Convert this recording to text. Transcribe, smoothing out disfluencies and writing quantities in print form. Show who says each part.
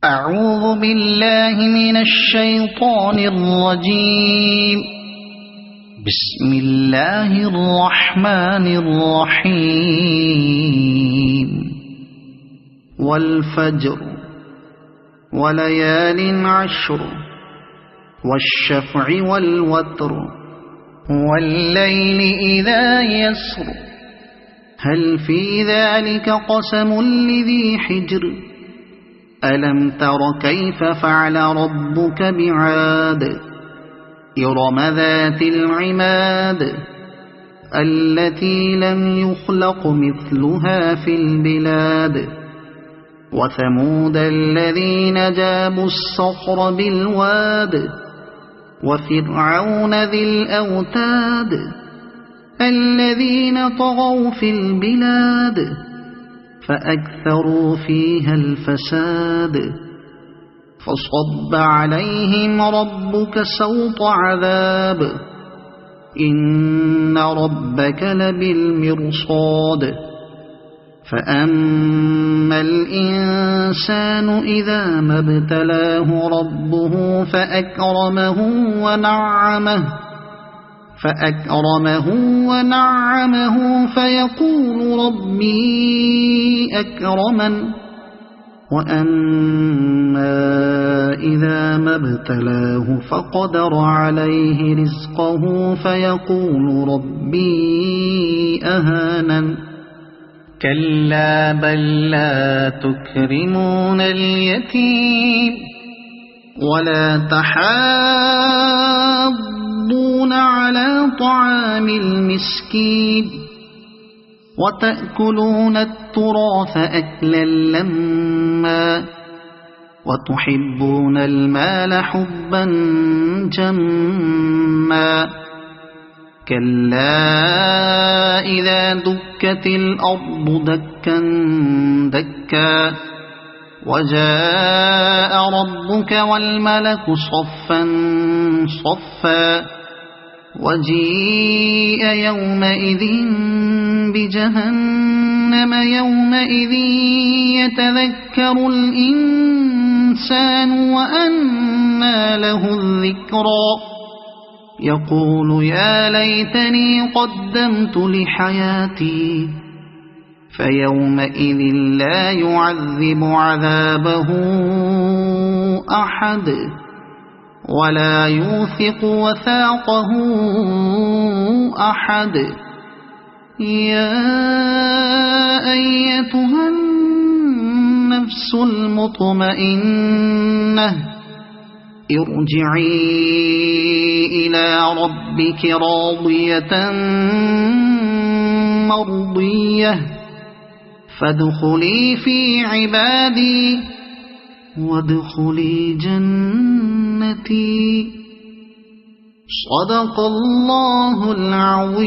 Speaker 1: أعوذ بالله من الشيطان الرجيم. بسم الله الرحمن الرحيم. والفجر وليال عشر والشفع والوتر والليل إذا يسر هل في ذلك قسم لذي حجر ألم تر كيف فعل ربك بعاد إرم ذات العماد التي لم يخلق مثلها في البلاد وثمود الذين جابوا الصخر بالواد وفرعون ذي الأوتاد الذين طغوا في البلاد فأكثروا فيها الفساد فصب عليهم ربك سوط عذاب إن ربك لبالمرصاد فأما الإنسان إذا ما ابتلاه ربه فأكرمه ونعمه فيقول ربي أكرمن وأما إذا ما ابتلاه فقدر عليه رزقه فيقول ربي أهانن كلا بل لا تكرمون اليتيم ولا تحاضون على طعام المسكين وتأكلون التراث أكلا لما وتحبون المال حبا جما كلا إذا دكت الأرض دكا دكا وجاء ربك والملك صفا صفا وجيء يومئذ بجهنم يومئذ يتذكر الإنسان وأنى له الذكرى يقول يا ليتني قدمت لحياتي فيومئذ لا يعذب عذابه أحد ولا يوثق وثاقه أحد يا أيتها النفس المطمئنة ارجعي إلى ربك راضية مرضية فادخلي في عبادي وادخلي جنتي صدق الله العظيم.